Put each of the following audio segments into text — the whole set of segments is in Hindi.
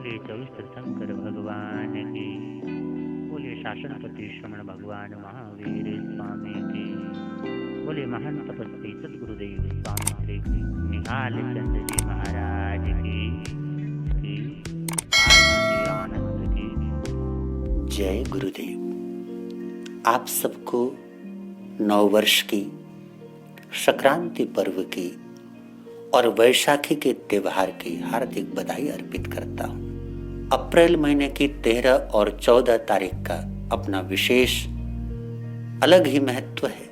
बोलिए चौबीस शंकर भगवान की। बोलिए शासनपति श्रमण भगवान महावीर स्वामी की। बोलिए महान तपस्वी सदगुरुदेव स्वामी श्री निहाल चंद्र जी महाराज की आनंद की। जय गुरुदेव। आप सबको नववर्ष की, संक्रांति पर्व की और वैशाखी के त्योहार की हार्दिक बधाई अर्पित करता हूँ। अप्रैल महीने की 13 और 14 तारीख का अपना विशेष अलग ही महत्व है।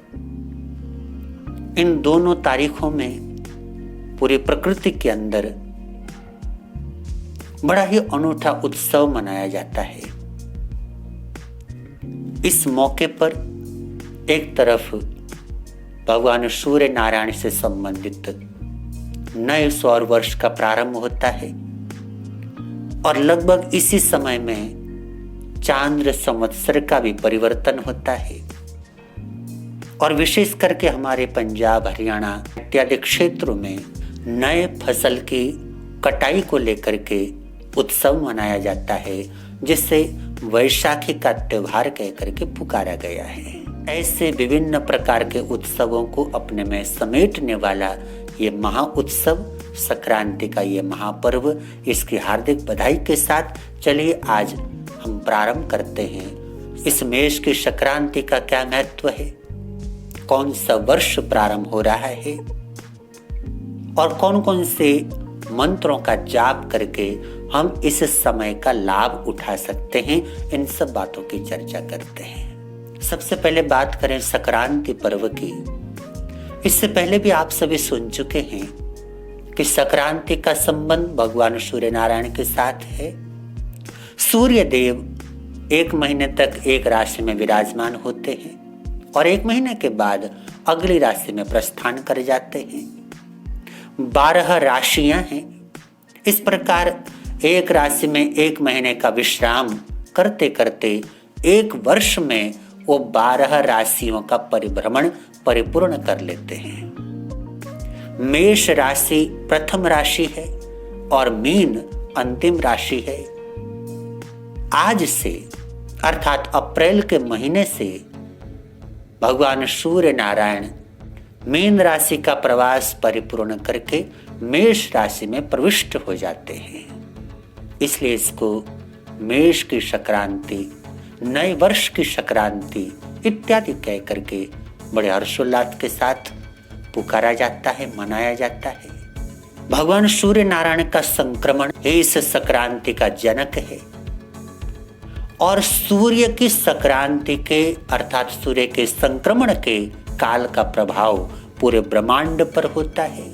इन दोनों तारीखों में पूरी प्रकृति के अंदर बड़ा ही अनूठा उत्सव मनाया जाता है। इस मौके पर एक तरफ भगवान सूर्य नारायण से संबंधित नए सौर वर्ष का प्रारंभ होता है और लगभग इसी समय में चांद्र संवत्सर का भी परिवर्तन होता है। और विशेष करके हमारे पंजाब, हरियाणा इत्यादि क्षेत्रों में नए फसल की कटाई को लेकर के उत्सव मनाया जाता है, जिसे वैशाखी का त्योहार कहकर के पुकारा गया है। ऐसे विभिन्न प्रकार के उत्सवों को अपने में समेटने वाला ये महा उत्सव, संक्रांति का ये महापर्व, इसकी हार्दिक बधाई के साथ चलिए आज हम प्रारंभ करते हैं। इस मेष की संक्रांति का क्या महत्व है, कौन सा वर्ष प्रारंभ हो रहा है और कौन कौन से मंत्रों का जाप करके हम इस समय का लाभ उठा सकते हैं, इन सब बातों की चर्चा करते हैं। सबसे पहले बात करें संक्रांति पर्व की। इससे पहले भी आप सभी सुन चुके हैं कि संक्रांति का संबंध भगवान सूर्य नारायण के साथ है। सूर्य देव 1 महीने तक एक राशि में विराजमान होते हैं और 1 महीने के बाद अगली राशि में प्रस्थान कर जाते हैं। 12 राशियां हैं। इस प्रकार एक राशि में 1 महीने का विश्राम करते करते 1 वर्ष में वो 12 राशियों का परिभ्रमण परिपूर्ण कर लेते हैं। मेष राशि प्रथम राशि है और मीन अंतिम राशि है। आज से अर्थात अप्रैल के महीने से भगवान सूर्य नारायण मीन राशि का प्रवास परिपूर्ण करके मेष राशि में प्रविष्ट हो जाते हैं। इसलिए इसको मेष की संक्रांति, नए वर्ष की संक्रांति इत्यादि कह करके बड़े हर्षोल्लास के साथ पुकारा जाता है, मनाया जाता है। भगवान सूर्य नारायण का संक्रमण इस संक्रांति का जनक है और सूर्य की संक्रांति के अर्थात सूर्य के संक्रमण के काल का प्रभाव पूरे ब्रह्मांड पर होता है,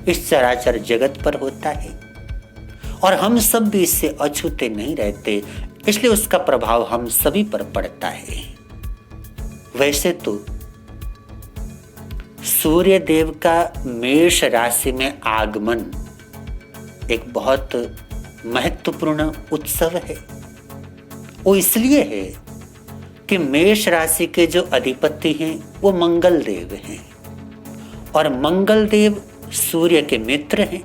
इस चराचर जगत पर होता है और हम सब भी इससे अछूते नहीं रहते, इसलिए उसका प्रभाव हम सभी पर पड़ता है। वैसे तो सूर्य देव का मेष राशि में आगमन एक बहुत महत्वपूर्ण उत्सव है। वो इसलिए है कि मेष राशि के जो अधिपति हैं वो मंगल देव हैं और मंगल देव सूर्य के मित्र हैं।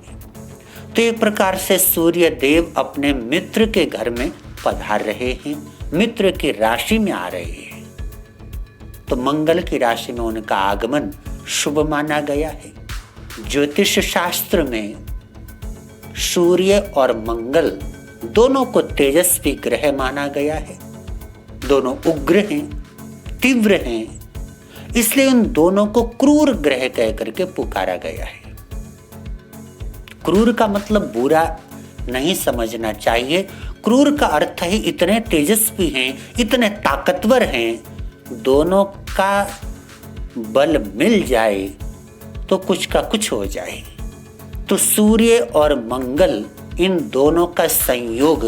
तो एक प्रकार से सूर्य देव अपने मित्र के घर में पधार रहे हैं, मित्र की राशि में आ रहे हैं। तो मंगल की राशि में उनका आगमन शुभ माना गया है। ज्योतिष शास्त्र में सूर्य और मंगल दोनों को तेजस्वी ग्रह माना गया है। दोनों उग्र हैं, तीव्र हैं, इसलिए उन दोनों को क्रूर ग्रह कह करके पुकारा गया है। क्रूर का मतलब बुरा नहीं समझना चाहिए। क्रूर का अर्थ है इतने तेजस्वी हैं, इतने ताकतवर हैं, दोनों का बल मिल जाए तो कुछ का कुछ हो जाए। तो सूर्य और मंगल इन दोनों का संयोग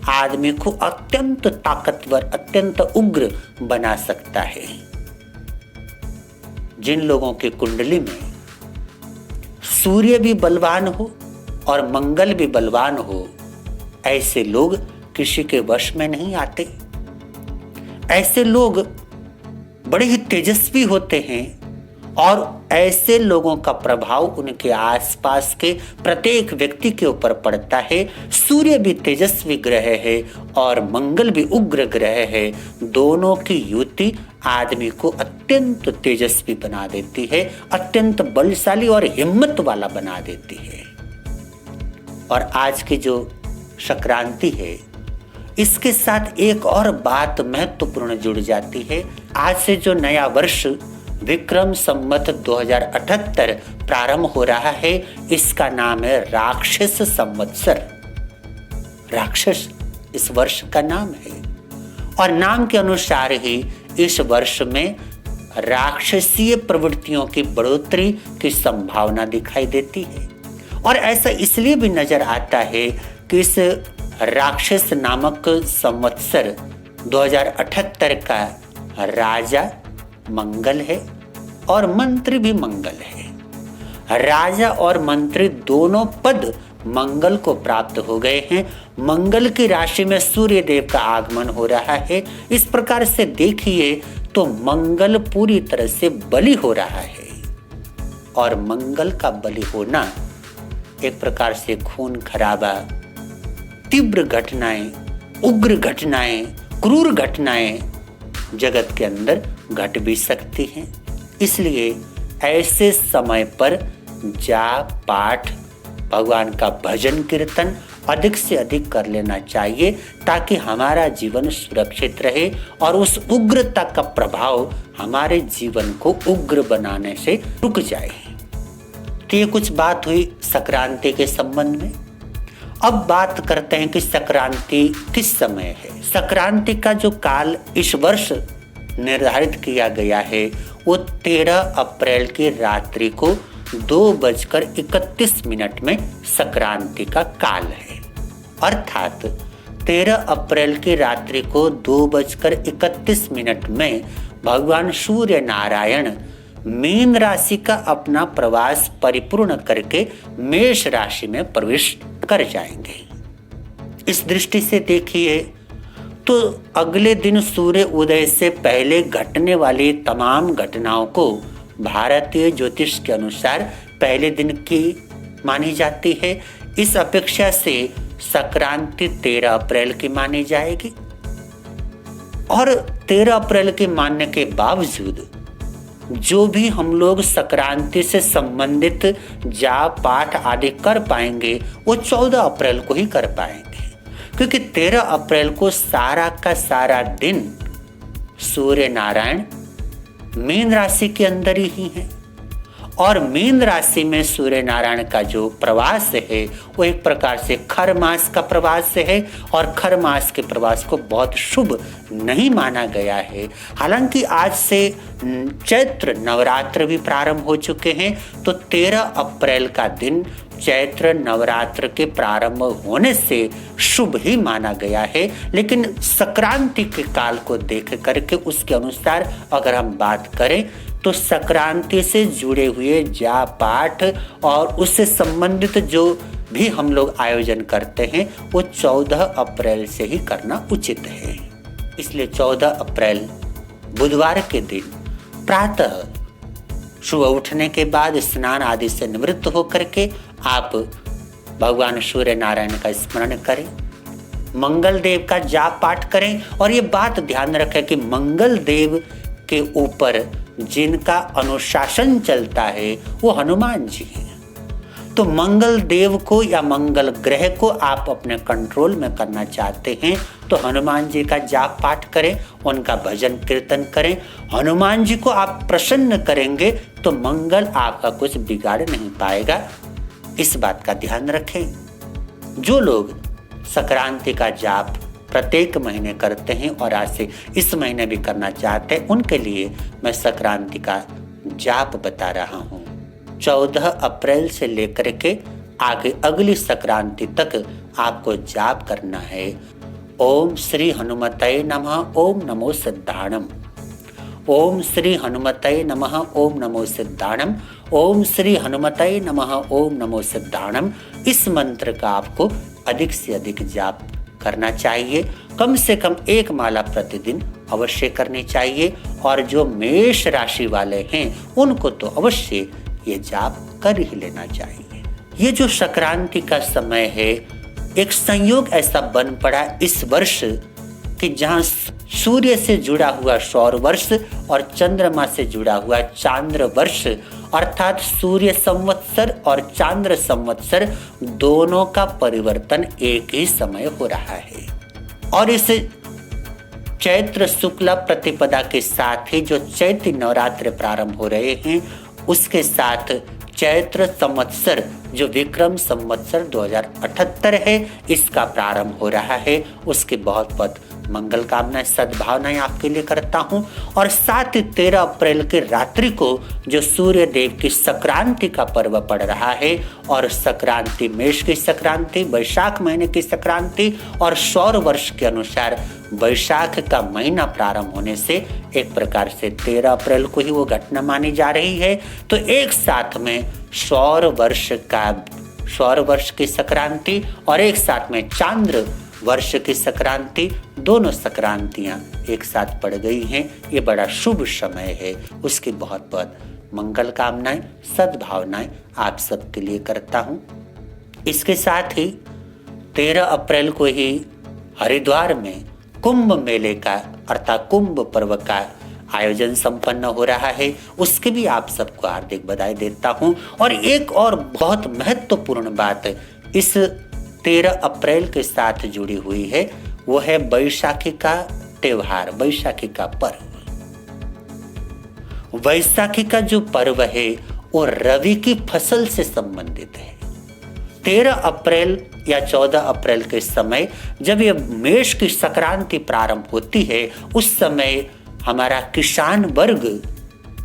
आदमी को अत्यंत ताकतवर, अत्यंत उग्र बना सकता है। जिन लोगों की कुंडली में सूर्य भी बलवान हो और मंगल भी बलवान हो, ऐसे लोग किसी के वश में नहीं आते। ऐसे लोग बड़े ही तेजस्वी होते हैं और ऐसे लोगों का प्रभाव उनके आसपास के प्रत्येक व्यक्ति के ऊपर पड़ता है। सूर्य भी तेजस्वी ग्रह है और मंगल भी उग्र ग्रह है। दोनों की युति आदमी को अत्यंत तेजस्वी बना देती है, अत्यंत बलशाली और हिम्मत वाला बना देती है। और आज की जो संक्रांति है, इसके साथ एक और बात महत्वपूर्ण जुड़ जाती है। आज से जो नया वर्ष विक्रम संवत 2078 प्रारंभ हो रहा है, इसका नाम है राक्षस संवत्सर। राक्षस इस वर्ष का नाम है और नाम के अनुसार ही इस वर्ष में राक्षसीय प्रवृत्तियों की बढ़ोतरी की संभावना दिखाई देती है। और ऐसा इसलिए भी नजर आता है कि इस राक्षस नामक संवत्सर 2078 का राजा मंगल है और मंत्री भी मंगल है। राजा और मंत्री दोनों पद मंगल को प्राप्त हो गए हैं। मंगल की राशि में सूर्य देव का आगमन हो रहा है। इस प्रकार से देखिए तो मंगल पूरी तरह से बलि हो रहा है। और मंगल का बलि होना एक प्रकार से खून खराबा, तीव्र घटनाएं, उग्र घटनाएं, क्रूर घटनाएं जगत के अंदर घट भी सकती हैं। इसलिए ऐसे समय पर जाप पाठ, भगवान का भजन कीर्तन अधिक से अधिक कर लेना चाहिए, ताकि हमारा जीवन सुरक्षित रहे और उस उग्रता का प्रभाव हमारे जीवन को उग्र बनाने से रुक जाए। तो ये कुछ बात हुई संक्रांति के संबंध में। अब बात करते हैं कि संक्रांति किस समय है। संक्रांति का जो काल इस वर्ष निर्धारित किया गया है वो 13 अप्रैल की रात्रि को 2:31 में संक्रांति का काल है। अर्थात 13 अप्रैल की रात्रि को 2:31 में भगवान सूर्य नारायण मीन राशि का अपना प्रवास परिपूर्ण करके मेष राशि में प्रवेश कर जाएंगे। इस दृष्टि से देखिए तो अगले दिन सूर्य उदय से पहले घटने वाली तमाम घटनाओं को भारतीय ज्योतिष के अनुसार पहले दिन की मानी जाती है। इस अपेक्षा से संक्रांति 13 अप्रैल की मानी जाएगी। और 13 अप्रैल के मानने के बावजूद जो भी हम लोग संक्रांति से संबंधित जाप पाठ आदि कर पाएंगे वो 14 अप्रैल को ही कर पाएंगे, क्योंकि 13 अप्रैल को सारा का सारा दिन सूर्य नारायण मीन राशि के अंदर ही है। और मीन राशि में सूर्य नारायण का जो प्रवास है वो एक प्रकार से खर मास का प्रवास है और खर मास के प्रवास को बहुत शुभ नहीं माना गया है। हालांकि आज से चैत्र नवरात्र भी प्रारंभ हो चुके हैं, तो 13 अप्रैल का दिन चैत्र नवरात्र के प्रारंभ होने से शुभ ही माना गया है। लेकिन संक्रांति के काल को देख करके उसके अनुसार अगर हम बात करें तो संक्रांति से जुड़े हुए जाप पाठ और उससे संबंधित जो भी हम लोग आयोजन करते हैं वो 14 अप्रैल से ही करना उचित है। इसलिए 14 अप्रैल बुधवार के दिन प्रातः सुबह उठने के बाद स्नान आदि से निवृत्त होकर के आप भगवान सूर्य नारायण का स्मरण करें, मंगल देव का जाप पाठ करें। और ये बात ध्यान रखें कि मंगल देव के ऊपर जिनका अनुशासन चलता है वो हनुमान जी हैं। तो मंगल देव को या मंगल ग्रह को आप अपने कंट्रोल में करना चाहते हैं तो हनुमान जी का जाप पाठ करें, उनका भजन कीर्तन करें। हनुमान जी को आप प्रसन्न करेंगे तो मंगल आपका कुछ बिगाड़ नहीं पाएगा। इस बात का ध्यान रखें। जो लोग संक्रांति का जाप प्रत्येक महीने करते हैं और आज से इस महीने भी करना चाहते हैं, उनके लिए मैं संक्रांति का जाप बता रहा हूँ। 14 अप्रैल से लेकर के आगे अगली संक्रांति तक आपको जाप करना है। ओम श्री हनुमतये नमः, ओम नमो सिद्धाणम। ओम श्री हनुमतये नमः, ओम नमो सिद्धाणम। ओम श्री हनुमतये नमः, ओम नमो सिद्धाणम। इस मंत्र का आपको अधिक से अधिक जाप करना चाहिए। कम से कम 1 माला प्रतिदिन अवश्य करनी चाहिए। और जो मेष राशि वाले हैं उनको तो अवश्य ये जाप कर ही लेना चाहिए। ये जो संक्रांति का समय है, एक संयोग ऐसा बन पड़ा इस वर्ष कि जहां सूर्य से जुड़ा हुआ सौर वर्ष और चंद्रमा से जुड़ा हुआ चांद्र वर्ष अर्थात सूर्य संवत्सर और चांद्र संवत्सर दोनों का परिवर्तन एक ही समय हो रहा है। और इस चैत्र शुक्ला प्रतिपदा के साथ ही जो चैत्र नवरात्र प्रारंभ हो रहे हैं उसके साथ चैत्र संवत्सर जो विक्रम संवत्सर 2078 है इसका प्रारंभ हो रहा है। उसकी बहुत बहुत मंगल कामनाएं सद्भावनाएं आपके लिए करता हूं। और साथ ही 13 अप्रैल के रात्रि को जो सूर्य देव की संक्रांति का पर्व पड़ रहा है और संक्रांति मेष की संक्रांति, वैशाख महीने की संक्रांति और सौर वर्ष के अनुसार वैशाख का महीना प्रारंभ होने से एक प्रकार से 13 अप्रैल को ही वो घटना मानी जा रही है। तो एक साथ में सौर वर्ष की संक्रांति और एक साथ में चांद्र वर्ष की संक्रांति, दोनों संक्रांतियां एक साथ पड़ गई हैं। ये बड़ा शुभ समय है। उसकी बहुत बहुत मंगल कामनाएं सद्भावनाएं आप सबके लिए करता हूं। इसके साथ ही 13 अप्रैल को ही हरिद्वार में कुंभ मेले का अर्थात कुंभ पर्व का आयोजन संपन्न हो रहा है। उसके भी आप सबको हार्दिक बधाई देता हूं। और एक और बहुत महत्वपूर्ण बात इस 13 अप्रैल के साथ जुड़ी हुई है, वो है बैसाखी का त्योहार, बैसाखी का पर्व। बैसाखी का जो पर्व है वो रवि की फसल से संबंधित है। 13 अप्रैल या 14 अप्रैल के समय जब ये मेष की संक्रांति प्रारंभ होती है उस समय हमारा किसान वर्ग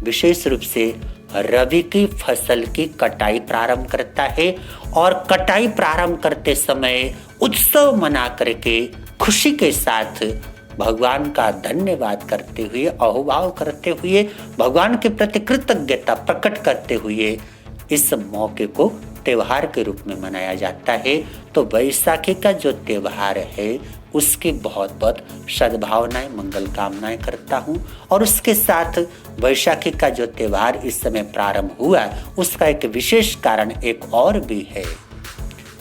विशेष रूप से रबी की फसल की कटाई प्रारंभ करता है। और कटाई प्रारंभ करते समय उत्सव मना करके खुशी के साथ भगवान का धन्यवाद करते हुए, अहोभाव करते हुए, भगवान के प्रति कृतज्ञता प्रकट करते हुए इस मौके को त्योहार के रूप में मनाया जाता है। तो बैसाखी का जो त्योहार है उसकी बहुत बहुत सद्भावनाएं मंगल कामनाएं करता हूं। और उसके साथ बैसाखी का जो त्योहार इस समय प्रारंभ हुआ उसका एक विशेष कारण एक और भी है।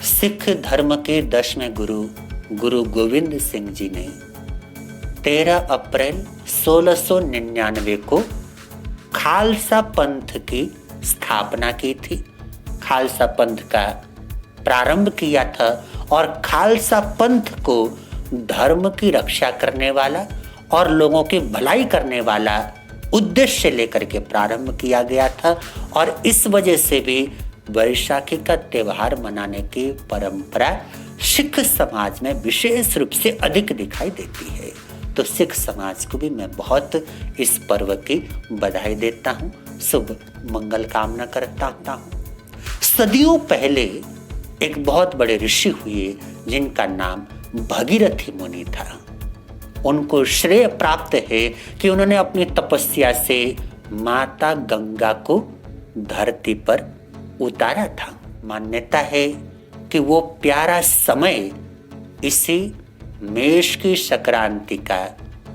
सिख धर्म के 10वें गुरु गोविंद सिंह जी ने 13 अप्रैल 1699 को खालसा पंथ की स्थापना की थी। खालसा पंथ का प्रारंभ किया था और खालसा पंथ को धर्म की रक्षा करने वाला और लोगों की भलाई करने वाला उद्देश्य लेकर के प्रारंभ किया गया था। और इस वजह से भी बैसाखी का त्योहार मनाने की परंपरा सिख समाज में विशेष रूप से अधिक दिखाई देती है। तो सिख समाज को भी मैं बहुत इस पर्व की बधाई देता हूँ, शुभ मंगल कामना करता हूँ। सदियों पहले एक बहुत बड़े ऋषि हुए जिनका नाम भगीरथी मुनि था। उनको श्रेय प्राप्त है कि उन्होंने अपनी तपस्या से माता गंगा को धरती पर उतारा था। मान्यता है कि वो प्यारा समय इसी मेष की संक्रांति का,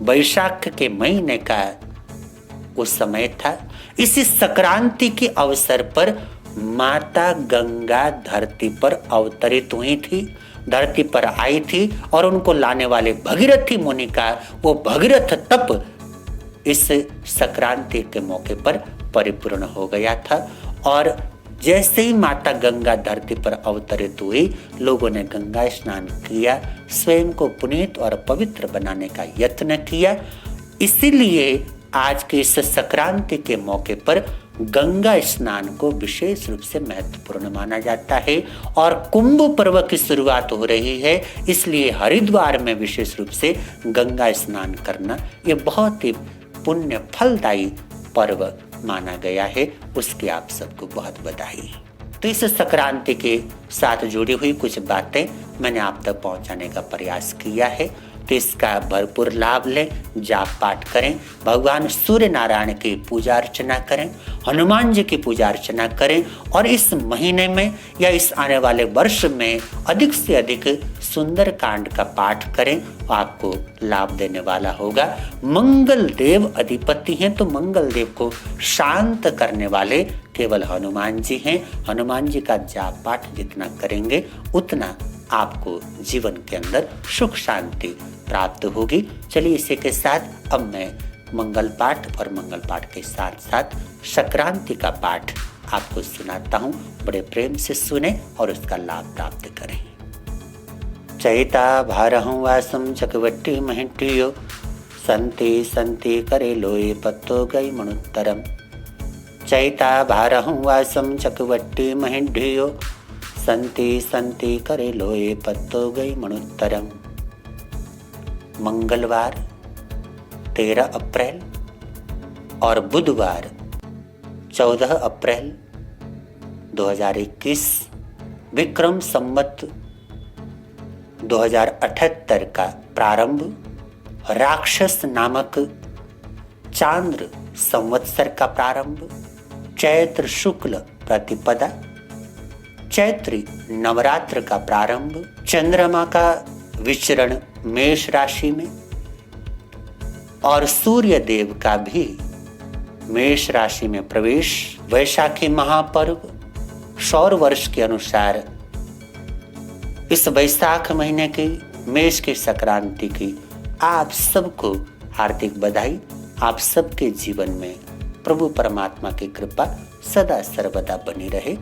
वैशाख के महीने का उस समय था। इसी संक्रांति के अवसर पर माता गंगा धरती पर अवतरित हुई थी, धरती पर आई थी। और उनको लाने वाले भगीरथी मुनि का वो भगीरथ तप इस संक्रांति के मौके पर परिपूर्ण हो गया था। और जैसे ही माता गंगा धरती पर अवतरित हुई, लोगों ने गंगा स्नान किया, स्वयं को पुनीत और पवित्र बनाने का यत्न किया। इसीलिए आज के इस संक्रांति के मौके पर गंगा स्नान को विशेष रूप से महत्वपूर्ण माना जाता है। और कुंभ पर्व की शुरुआत हो रही है, इसलिए हरिद्वार में विशेष रूप से गंगा स्नान करना ये बहुत ही पुण्य फलदायी पर्व माना गया है। उसकी आप सबको बहुत बधाई। तो इस संक्रांति के साथ जुड़ी हुई कुछ बातें मैंने आप तक पहुंचाने का प्रयास किया है। तो इसका भरपूर लाभ लें। जाप पाठ करें, भगवान सूर्य नारायण की पूजा अर्चना करें, हनुमान जी की पूजा अर्चना करें और इस महीने में या इस आने वाले वर्ष में अधिक से अधिक सुंदर कांड का पाठ करें, आपको लाभ देने वाला होगा। मंगल देव अधिपति हैं, तो मंगल देव को शांत करने वाले केवल हनुमान जी हैं। हनुमान जी का जाप पाठ जितना करेंगे उतना आपको जीवन के अंदर सुख शांति प्राप्त होगी। चलिए इसी के साथ अब मैं मंगल पाठ और मंगल पाठ के साथ साथ संक्रांति का पाठ आपको सुनाता हूँ। बड़े प्रेम से सुने और उसका लाभ प्राप्त करें। चैता भारहं वासम चकवट्टी महिटियो संति संति करे लोए पत्तो गई मणुत्तरम। चैता भारहं वासम चकवट्टी महिटियो संति संति करे लोए पत्तो गई मणुत्तरम। मंगलवार 13 अप्रैल और बुधवार 14 अप्रैल 2021 विक्रम संवत 2078 का प्रारंभ राक्षस नामक चांद्र संवत्सर का प्रारंभ चैत्र शुक्ल प्रतिपदा चैत्री नवरात्र का प्रारंभ चंद्रमा का विचरण मेष राशि में और सूर्य देव का भी मेष राशि में प्रवेश। वैशाखी महापर्व सौर वर्ष के अनुसार इस वैशाख महीने की मेष की संक्रांति की आप सबको हार्दिक बधाई। आप सबके जीवन में प्रभु परमात्मा की कृपा सदा सर्वदा बनी रहे।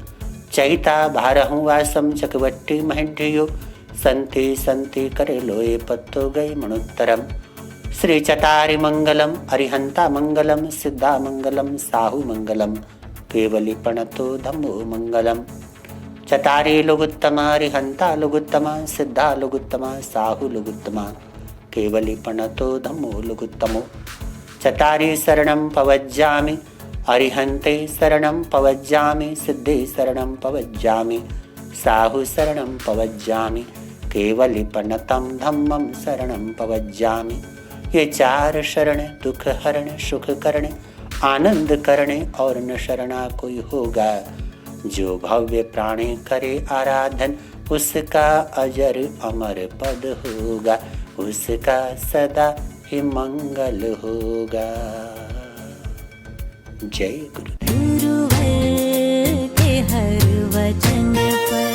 चैता भारहं वासम चकवट्टी महिटियो संति संति करे लोए पत्तो गई मणुत्तरम। श्री चतारि मंगलम अरिहंता मंगलम सिद्धा मंगलम साहु मंगलम केवली प्रणतो धम्मो मंगलम। चतारि लघुत्तमा अरिहंता लघुत्तमा सिद्धा लघुत्तमा साहु लघुत्तमा केवली प्रणतो धम्मो लघुत्तमो। चतारि शरणं पवज्जामि अरिहन्ते शरणं पवज्जामि सिद्धे शरणं पवज्जामि साहु शरणं पवज्जामि केवली प्रणतं धम्मं शरणं पवज्जामि। ये 4 शरण दुख हरण सुख करने आनंद करने और न शरणा कोई होगा। जो भव्य प्राणी करे आराधन उसका अजर अमर पद होगा, उसका सदा ही मंगल होगा। जय गुरुदेव। गुरुवर के हर वचन पर